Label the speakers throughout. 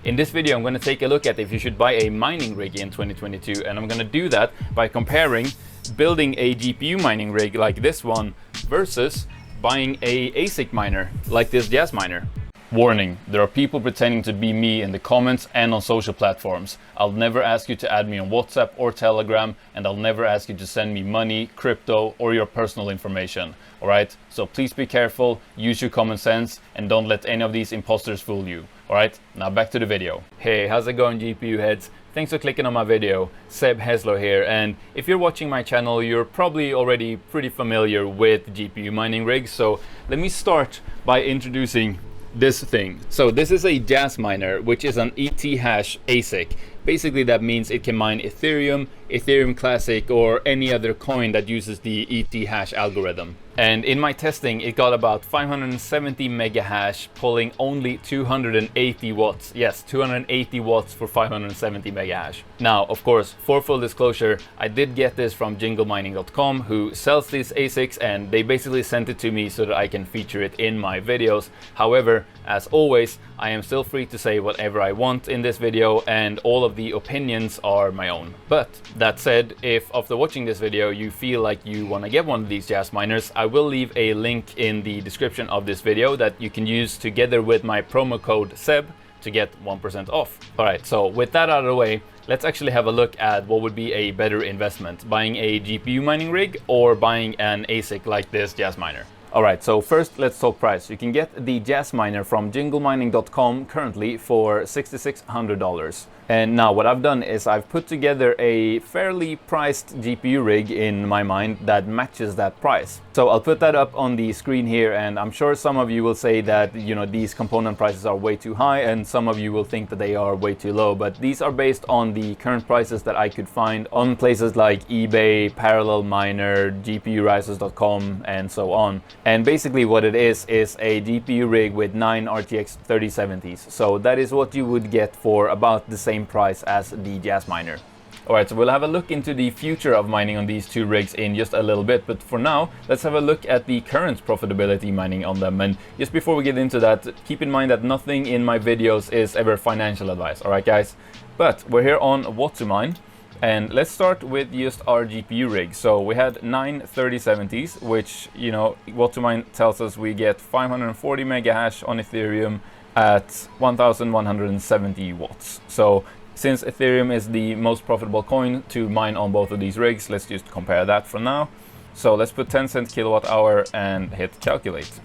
Speaker 1: In this video, I'm going to take a look at if you should buy a mining rig in 2022, and I'm going to do that by comparing building a GPU mining rig like this one versus buying a ASIC miner like this Jasminer. Warning, there are people pretending to be me in the comments and on social platforms. I'll never ask you to add me on WhatsApp or Telegram, and I'll never ask you to send me money, crypto, or your personal information. Alright? So please be careful, use your common sense, and don't let any of these imposters fool you. Alright? Now back to the video. Hey, how's it going, GPU heads? Thanks for clicking on my video. Seb Heslo here, and if you're watching my channel, you're probably already pretty familiar with GPU mining rigs. So let me start by introducing this thing. So this is a Jasminer, which is an ET-hash ASIC. Basically that means it can mine Ethereum, Ethereum Classic, or any other coin that uses the ET-hash algorithm. And in my testing, it got about 570 mega hash, pulling only 280 watts. Yes, 280 watts for 570 mega hash. Now, of course, for full disclosure, I did get this from jinglemining.com, who sells these ASICs, and they basically sent it to me so that I can feature it in my videos. However, as always, I am still free to say whatever I want in this video, and all of the opinions are my own. But that said, if after watching this video you feel like you want to get one of these Jasminers, I will leave a link in the description of this video that you can use together with my promo code SEB to get 1% off. Alright, so with that out of the way, let's actually have a look at what would be a better investment, buying a GPU mining rig or buying an ASIC like this Jasminer. Alright, so first let's talk price. You can get the Jasminer from jinglemining.com currently for $6,600. And now what I've done is I've put together a fairly priced GPU rig in my mind that matches that price. So I'll put that up on the screen here, and I'm sure some of you will say that, you know, these component prices are way too high, and some of you will think that they are way too low, but these are based on the current prices that I could find on places like eBay, Parallel Miner, GPURises.com, and so on. And basically what it is a GPU rig with 9 RTX 3070s. So that is what you would get for about the same price as the Jasminer. Alright, so we'll have a look into the future of mining on these two rigs in just a little bit, but for now, let's have a look at the current profitability mining on them. And just before we get into that, keep in mind that nothing in my videos is ever financial advice, alright guys? But we're here on what to mine, and let's start with just our GPU rig. So we had 9 3070s, which, you know, what to mine tells us we get 540 mega hash on Ethereum at 1170 watts. So since Ethereum is the most profitable coin to mine on both of these rigs, let's just compare that for now. So let's put 10 cents kilowatt hour and hit calculate.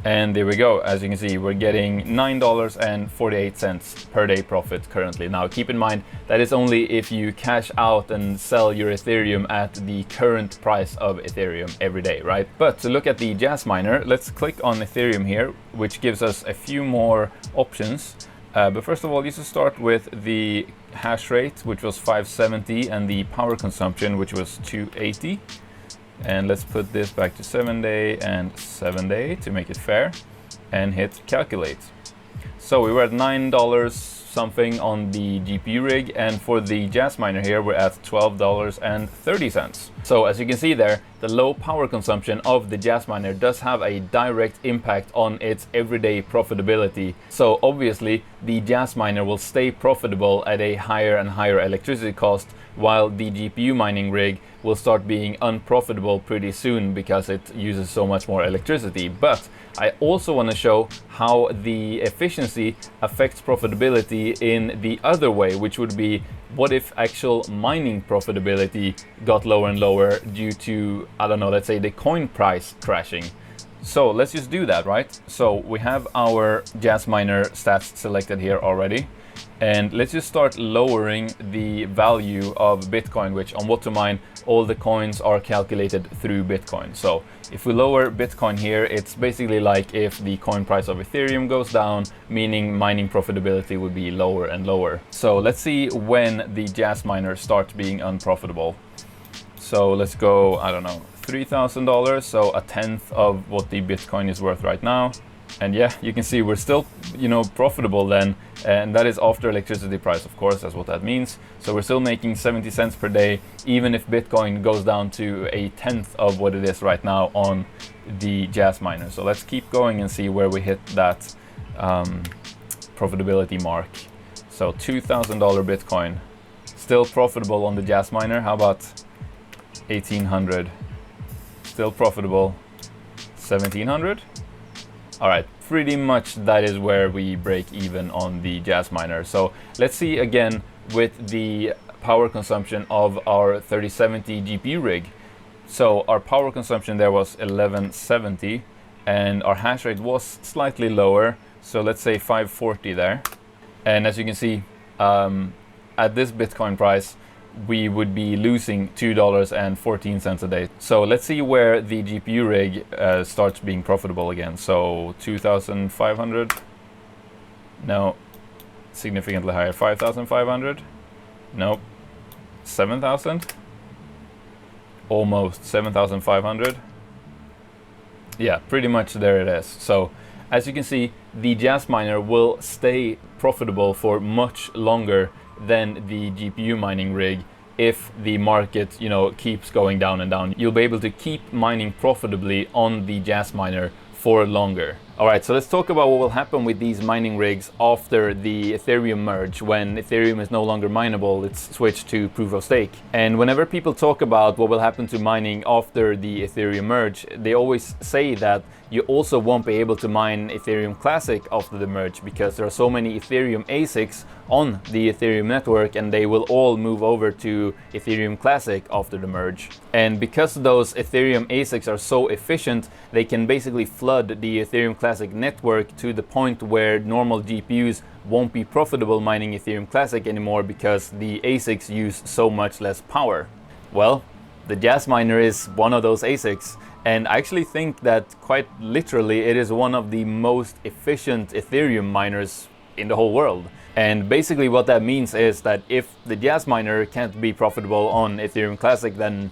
Speaker 1: And there we go. As you can see, we're getting $9.48 per day profit currently. Now keep in mind that is only if you cash out and sell your Ethereum at the current price of Ethereum every day, right? But to look at the Jasminer, let's click on Ethereum here, which gives us a few more options. But first of all, you should start with the hash rate, which was 570, and the power consumption, which was 280. And let's put this back to 7-day and 7-day to make it fair, and hit calculate. So we were at $9 something on the GPU rig, and for the Jasminer here we're at $12.30. So as you can see there, the low power consumption of the Jasminer does have a direct impact on its everyday profitability. So obviously the Jasminer will stay profitable at a higher and higher electricity cost, while the GPU mining rig will start being unprofitable pretty soon because it uses so much more electricity. But I also want to show how the efficiency affects profitability in the other way, which would be what if actual mining profitability got lower and lower due to, I don't know, let's say the coin price crashing. So let's just do that, right? So we have our Jasminer stats selected here already. And let's just start lowering the value of Bitcoin, which on what to mine, all the coins are calculated through Bitcoin. So if we lower Bitcoin here, it's basically like if the coin price of Ethereum goes down, meaning mining profitability would be lower and lower. So let's see when the Jasminer starts being unprofitable. So let's go, I don't know, $3,000, so a tenth of what the Bitcoin is worth right now. And yeah, you can see we're still, you know, profitable then, and that is after electricity price, of course, that's what that means. So we're still making 70 cents per day, even if Bitcoin goes down to a tenth of what it is right now on the Jasminer. So let's keep going and see where we hit that profitability mark. So $2,000 Bitcoin, still profitable on the Jasminer. How about 1,800? Still profitable. 1,700. All right, pretty much that is where we break even on the Jasminer. So let's see again with the power consumption of our 3070 GPU rig. So our power consumption there was 1170 and our hash rate was slightly lower. So let's say 540 there. And as you can see, at this Bitcoin price, we would be losing $2.14 a day. So let's see where the GPU rig starts being profitable again. So 2,500, no, significantly higher, 5,500, nope, 7,000, almost 7,500. Yeah, pretty much there it is. So as you can see, the Jasminer will stay profitable for much longer than the GPU mining rig if the market, you know, keeps going down and down. You'll be able to keep mining profitably on the Jasminer for longer. All right, so let's talk about what will happen with these mining rigs after the Ethereum merge. When Ethereum is no longer mineable, it's switched to proof of stake. And whenever people talk about what will happen to mining after the Ethereum merge, they always say that you also won't be able to mine Ethereum Classic after the merge because there are so many Ethereum ASICs on the Ethereum network and they will all move over to Ethereum Classic after the merge. And because those Ethereum ASICs are so efficient, they can basically flood the Ethereum Classic network to the point where normal GPUs won't be profitable mining Ethereum Classic anymore because the ASICs use so much less power. Well, the Jasminer is one of those ASICs. And I actually think that quite literally it is one of the most efficient Ethereum miners in the whole world. And basically what that means is that if the Jasminer can't be profitable on Ethereum Classic, then,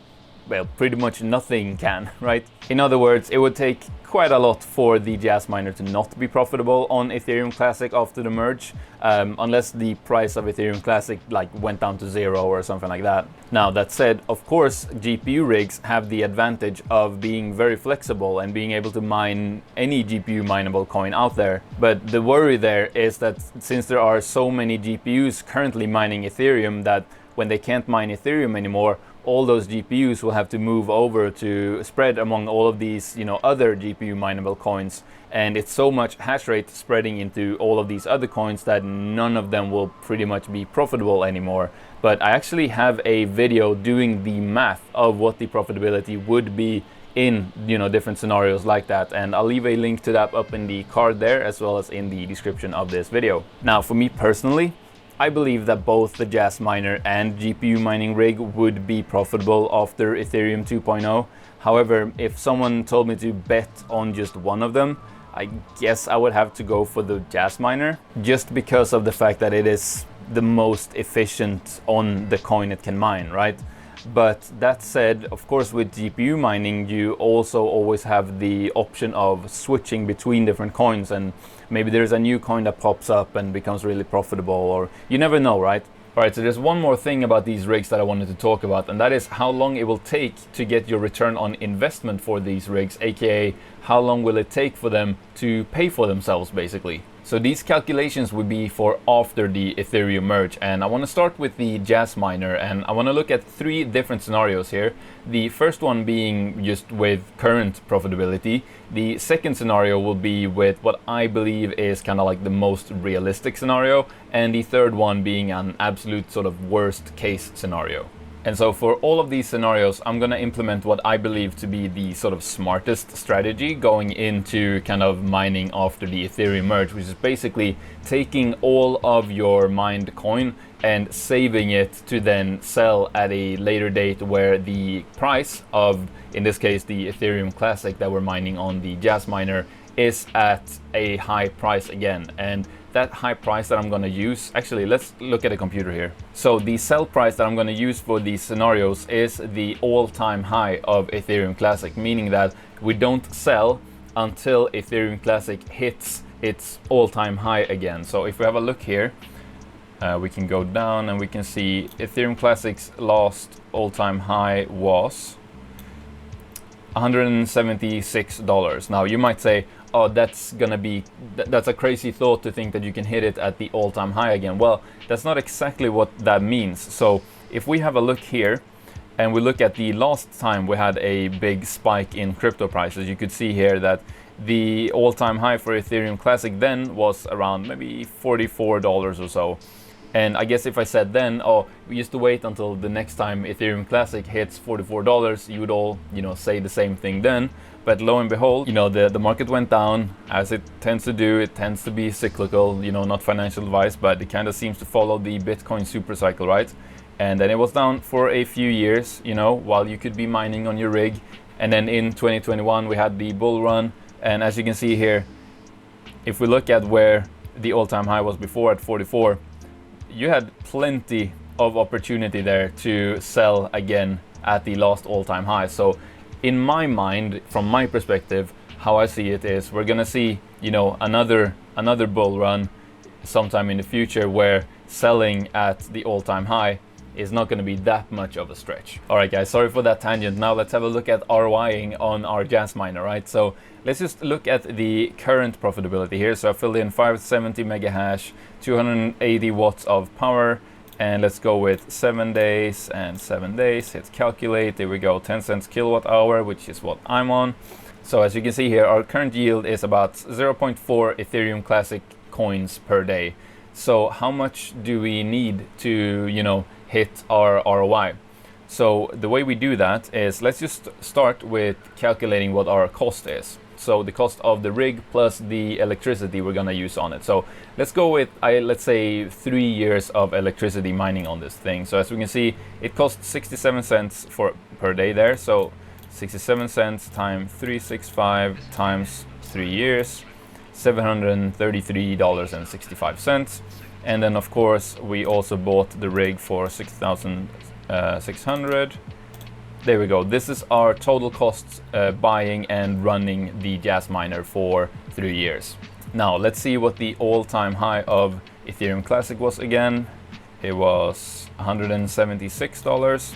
Speaker 1: well, pretty much nothing can, right? In other words, it would take quite a lot for the Jasminer to not be profitable on Ethereum Classic after the merge, unless the price of Ethereum Classic like went down to 0 or something like that. Now that said, of course, GPU rigs have the advantage of being very flexible and being able to mine any GPU mineable coin out there. But the worry there is that since there are so many GPUs currently mining Ethereum, that when they can't mine Ethereum anymore, all those GPUs will have to move over to spread among all of these, you know, other GPU mineable coins. And it's so much hash rate spreading into all of these other coins that none of them will pretty much be profitable anymore. But I actually have a video doing the math of what the profitability would be in, you know, different scenarios like that, and I'll leave a link to that up in the card there as well as in the description of this video. Now, for me personally, I believe that both the Jasminer and GPU mining rig would be profitable after Ethereum 2.0. However, if someone told me to bet on just one of them, I guess I would have to go for the Jasminer, just because of the fact that it is the most efficient on the coin it can mine, right? But that said, of course, with GPU mining, you also always have the option of switching between different coins, and maybe there's a new coin that pops up and becomes really profitable, or you never know, right? All right, so there's one more thing about these rigs that I wanted to talk about, and that is how long it will take to get your return on investment for these rigs, aka how long will it take for them to pay for themselves, basically. So these calculations would be for after the Ethereum merge, and I want to start with the Jasminer, and I want to look at 3 different scenarios here. The first one being just with current profitability. The second scenario will be with what I believe is kind of like the most realistic scenario, and the third one being an absolute sort of worst case scenario. And so for all of these scenarios, I'm going to implement what I believe to be the sort of smartest strategy going into kind of mining after the Ethereum merge, which is basically taking all of your mined coin and saving it to then sell at a later date where the price of, in this case, the Ethereum Classic that we're mining on the Jasminer is at a high price again. And that high price that I'm going to use, actually let's look at a computer here. So the sell price that I'm going to use for these scenarios is the all-time high of Ethereum Classic, meaning that we don't sell until Ethereum Classic hits its all-time high again. So if we have a look here, we can go down and we can see Ethereum Classic's last all-time high was $176. Now you might say, oh, that's a crazy thought to think that you can hit it at the all-time high again. Well, that's not exactly what that means. So if we have a look here and we look at the last time we had a big spike in crypto prices, you could see here that the all-time high for Ethereum Classic then was around maybe $44 or so. And I guess if I said then, oh, we used to wait until the next time Ethereum Classic hits $44, you would all, say the same thing then. But lo and behold, the market went down, as it tends to do. It tends to be cyclical, not financial advice, but it kind of seems to follow the Bitcoin super cycle, right? And then it was down for a few years, while you could be mining on your rig. And then in 2021, we had the bull run. And as you can see here, if we look at where the all-time high was before at 44, you had plenty of opportunity there to sell again at the last all-time high. So in my mind, from my perspective, how I see it is we're gonna see, another bull run sometime in the future where selling at the all-time high is not going to be that much of a stretch. All right, guys, sorry for that tangent. Now let's have a look at ROIing on our Jasminer, right? So let's just look at the current profitability here. So I filled in 570 mega hash, 280 watts of power, and let's go with 7 days and 7 days. Hit calculate. There we go, 10 cents kilowatt hour, which is what I'm on. So as you can see here, our current yield is about 0.4 Ethereum Classic coins per day. So how much do we need to, hit our ROI? So the way we do that is, let's just start with calculating what our cost is. So the cost of the rig plus the electricity we're gonna use on it. So let's go with, let's say 3 years of electricity mining on this thing. So as we can see, it costs 67 cents per day there. So 67 cents times 365 times 3 years, $733.65. And then of course we also bought the rig for 6,600. There we go. This is our total costs buying and running the Jasminer for 3 years. Now let's see what the all-time high of Ethereum Classic was again. It was $176.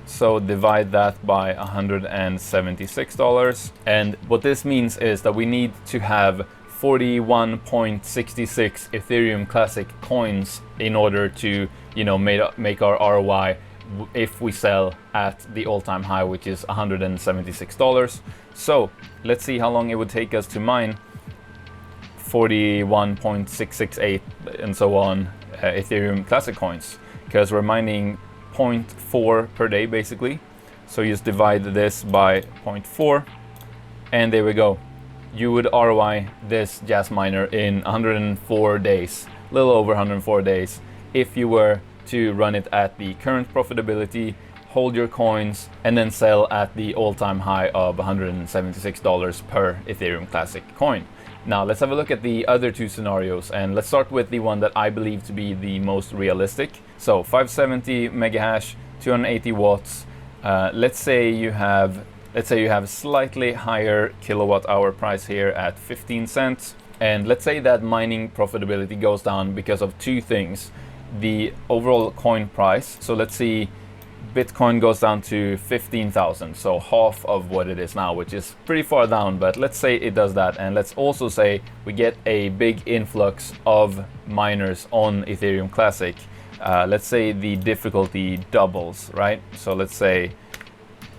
Speaker 1: So divide that by $176. And what this means is that we need to have 41.66 Ethereum Classic coins in order to, make our ROI if we sell at the all-time high, which is $176. So let's see how long it would take us to mine 41.668 and so on Ethereum Classic coins, because we're mining 0.4 per day basically. So you just divide this by 0.4 and there we go. You would ROI this Jasminer in 104 days, a little over 104 days, if you were to run it at the current profitability, hold your coins, and then sell at the all-time high of $176 per Ethereum Classic coin. Now let's have a look at the other two scenarios, and let's start with the one that I believe to be the most realistic. So 570 mega hash, 280 watts. Let's say you have slightly higher kilowatt hour price here at 15 cents. And let's say that mining profitability goes down because of two things. The overall coin price. So let's see, Bitcoin goes down to 15,000. So half of what it is now, which is pretty far down, but let's say it does that. And let's also say we get a big influx of miners on Ethereum Classic. Let's say the difficulty doubles, right? So let's say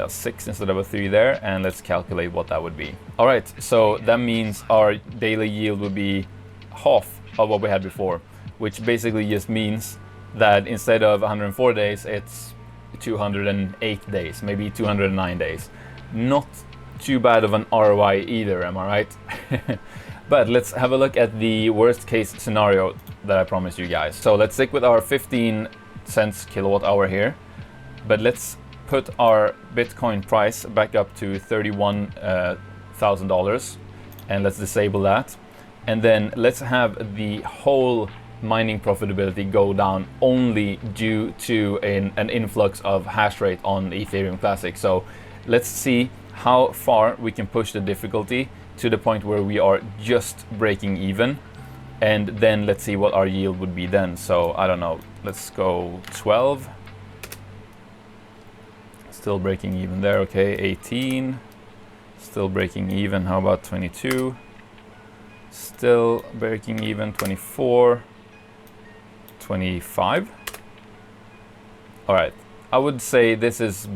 Speaker 1: 6 instead of a 3 there, and let's calculate what that would be. All right, so that means our daily yield would be half of what we had before, which basically just means that instead of 104 days, it's 208 days, maybe 209 days. Not too bad of an ROI either, am I right? But let's have a look at the worst case scenario that I promised you guys. So let's stick with our 15 cents kilowatt hour here, but let's put our Bitcoin price back up to $31,000 and let's disable that. And then let's have the whole mining profitability go down only due to an influx of hash rate on Ethereum Classic. So let's see how far we can push the difficulty to the point where we are just breaking even. And then let's see what our yield would be then. So I don't know, let's go 12. Still breaking even there, okay, 18. Still breaking even, how about 22? Still breaking even 24, 25. All right, I would say this is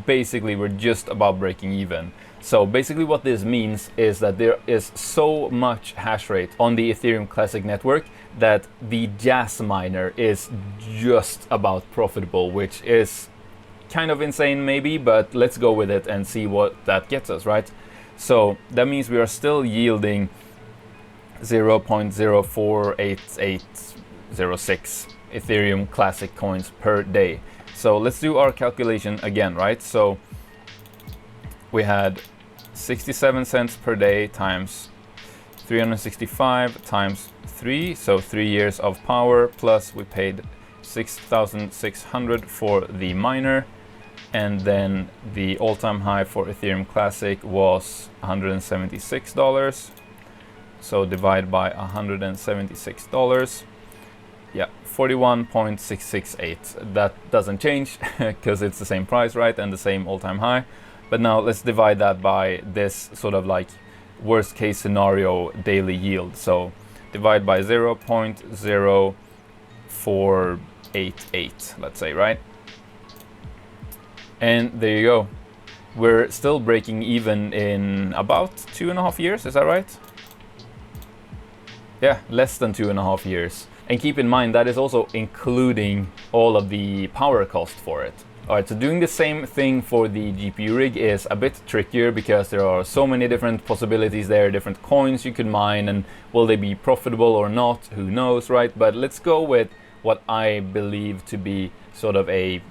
Speaker 1: basically, we're just about breaking even. So basically what this means is that there is so much hash rate on the Ethereum Classic network that the Jasminer is just about profitable, which is kind of insane maybe, but let's go with it and see what that gets us, right? So that means we are still yielding 0.048806 Ethereum Classic coins per day. So let's do our calculation again, right? So we had 67 cents per day times 365 times 3, so 3 years of power, plus we paid 6,600 for the miner, and then the all-time high for Ethereum Classic was $176. So divide by $176. Yeah, 41.668. That doesn't change because it's the same price, right? And the same all-time high. But now let's divide that by this sort of like worst case scenario daily yield. So divide by 0.0488, let's say, right? And there you go. We're still breaking even in about 2.5 years, is that right? Yeah, less than 2.5 years. And keep in mind that is also including all of the power cost for it. Alright, so doing the same thing for the GPU rig is a bit trickier because there are so many different possibilities there, different coins you can mine, and will they be profitable or not, who knows, right? But let's go with what I believe to be sort of the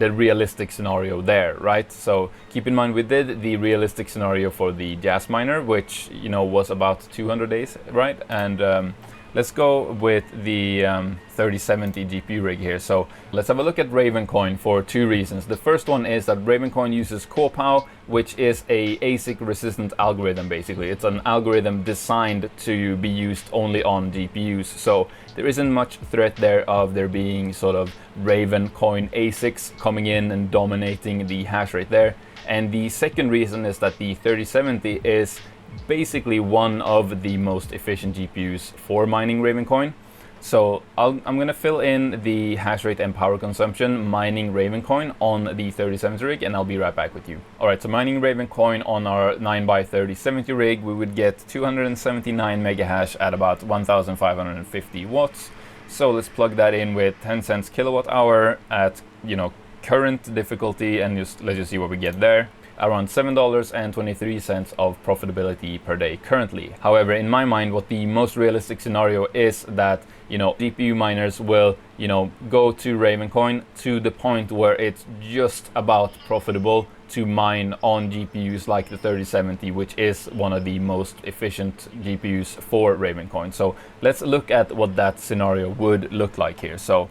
Speaker 1: realistic scenario there, right? So keep in mind we did the realistic scenario for the Jasminer, which, you know, was about 200 days, right? And let's go with the 3070 GPU rig here. So let's have a look at Ravencoin for two reasons. The first one is that Ravencoin uses CorePow, which is a ASIC resistant algorithm basically. It's an algorithm designed to be used only on GPUs. So there isn't much threat there of there being sort of Ravencoin ASICs coming in and dominating the hash rate there. And the second reason is that the 3070 is basically one of the most efficient GPUs for mining Ravencoin. So I'm going to fill in the hash rate and power consumption mining Ravencoin on the 3070 rig, and I'll be right back with you. Alright, so mining Ravencoin on our 9x3070 rig, we would get 279 mega hash at about 1550 watts. So let's plug that in with 10 cents kilowatt hour at, you know, current difficulty, and let's just see what we get there. Around $7.23 of profitability per day currently. However, in my mind, what the most realistic scenario is that, you know, GPU miners will, you know, go to Ravencoin to the point where it's just about profitable to mine on GPUs like the 3070, which is one of the most efficient GPUs for Ravencoin. So let's look at what that scenario would look like here. So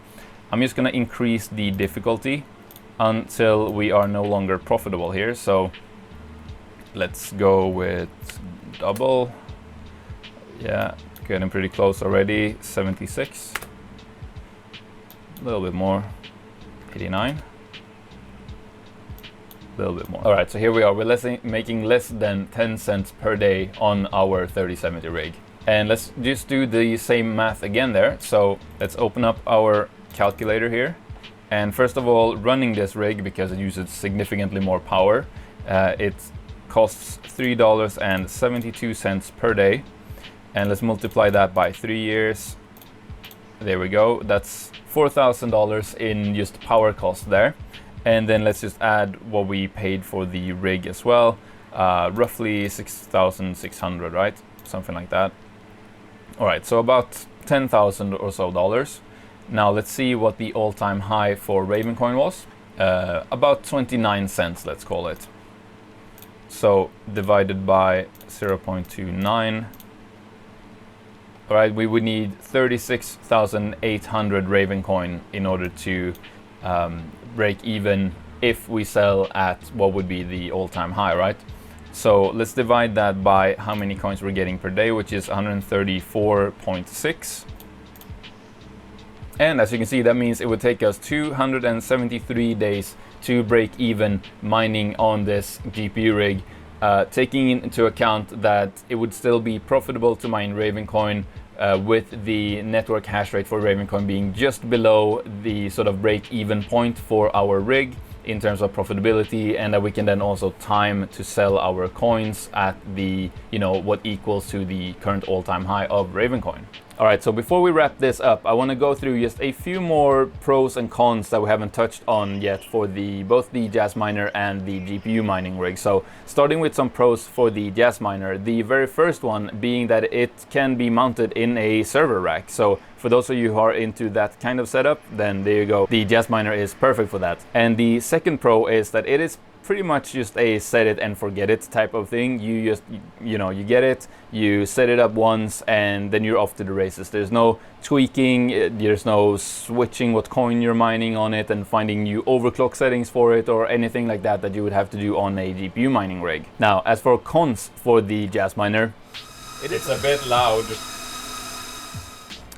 Speaker 1: I'm just going to increase the difficulty until we are no longer profitable here. So let's go with double. Yeah, getting pretty close already. 76, a little bit more. 89, a little bit more. All right, so here we are. We're making less than 10 cents per day on our 3070 rig. And let's just do the same math again there. So let's open up our calculator here. And first of all, running this rig, because it uses significantly more power, it costs $3.72 per day. And let's multiply that by 3 years. There we go. That's $4,000 in just power cost there. And then let's just add what we paid for the rig as well. Roughly 6,600, right? Something like that. All right, so about $10,000 or so dollars. Now let's see what the all-time high for Ravencoin was. About 29 cents, let's call it. So divided by 0.29. All right, we would need 36,800 Ravencoin in order to break even if we sell at what would be the all-time high, right? So let's divide that by how many coins we're getting per day, which is 134.6. And as you can see, that means it would take us 273 days to break even mining on this GPU rig taking into account that it would still be profitable to mine Ravencoin with the network hash rate for Ravencoin being just below the sort of break-even point for our rig in terms of profitability, and that we can then also time to sell our coins at the, you know, what equals to the current all-time high of Ravencoin. All right, so before we wrap this up, I want to go through just a few more pros and cons that we haven't touched on yet for both the Jasminer and the GPU mining rig. So starting with some pros for the Jasminer, the very first one being that it can be mounted in a server rack. So for those of you who are into that kind of setup, then there you go. The Jasminer is perfect for that. And the second pro is that it is pretty much just a set it and forget it type of thing. You just, you know, you get it, you set it up once, and then you're off to the races. There's no tweaking, there's no switching what coin you're mining on it and finding new overclock settings for it or anything like that that you would have to do on a GPU mining rig. Now, as for cons for the Jasminer, it's a bit loud.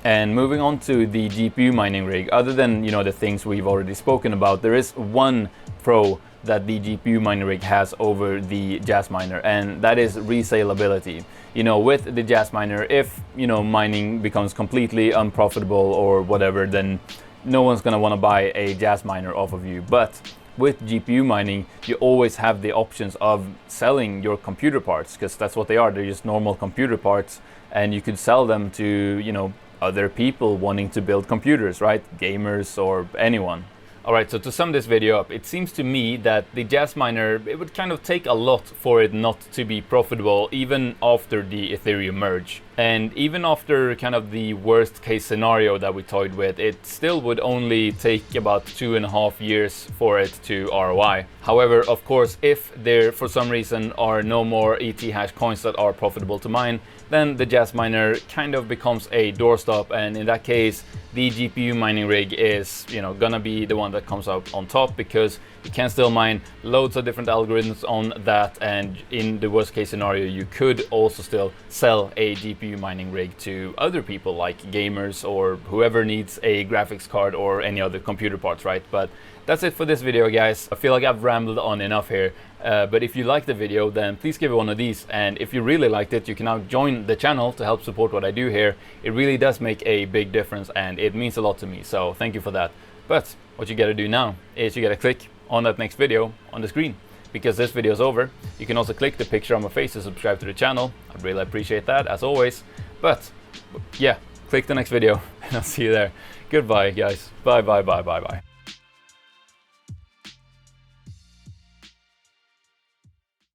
Speaker 1: And moving on to the GPU mining rig, other than, you know, the things we've already spoken about, there is one pro that the GPU mining rig has over the Jasminer, and that is resaleability. You know, with the Jasminer, if, you know, mining becomes completely unprofitable or whatever, then no one's gonna wanna buy a Jasminer off of you. But with GPU mining, you always have the options of selling your computer parts, because that's what they are. They're just normal computer parts, and you could sell them to, you know, other people wanting to build computers, right? Gamers or anyone. Alright, so to sum this video up, it seems to me that the Jasminer, it would kind of take a lot for it not to be profitable even after the Ethereum merge. And even after kind of the worst case scenario that we toyed with, it still would only take about 2.5 years for it to ROI. However, of course, if there for some reason are no more ETH coins that are profitable to mine, then the Jasminer kind of becomes a doorstop, and in that case, the GPU mining rig is, you know, gonna be the one that comes out on top, because you can still mine loads of different algorithms on that, and in the worst case scenario, you could also still sell a GPU mining rig to other people like gamers or whoever needs a graphics card or any other computer parts, right? But that's it for this video, guys. I feel like I've rambled on enough here, but if you liked the video, then please give it one of these, and if you really liked it, you can now join the channel to help support what I do here. It really does make a big difference, and it means a lot to me, so thank you for that. But what you gotta do now is you gotta click on that next video on the screen, because this video is over. You can also click the picture on my face to subscribe to the channel. I'd really appreciate that, as always. But yeah, click the next video and I'll see you there. Goodbye, guys. Bye, bye, bye, bye, bye.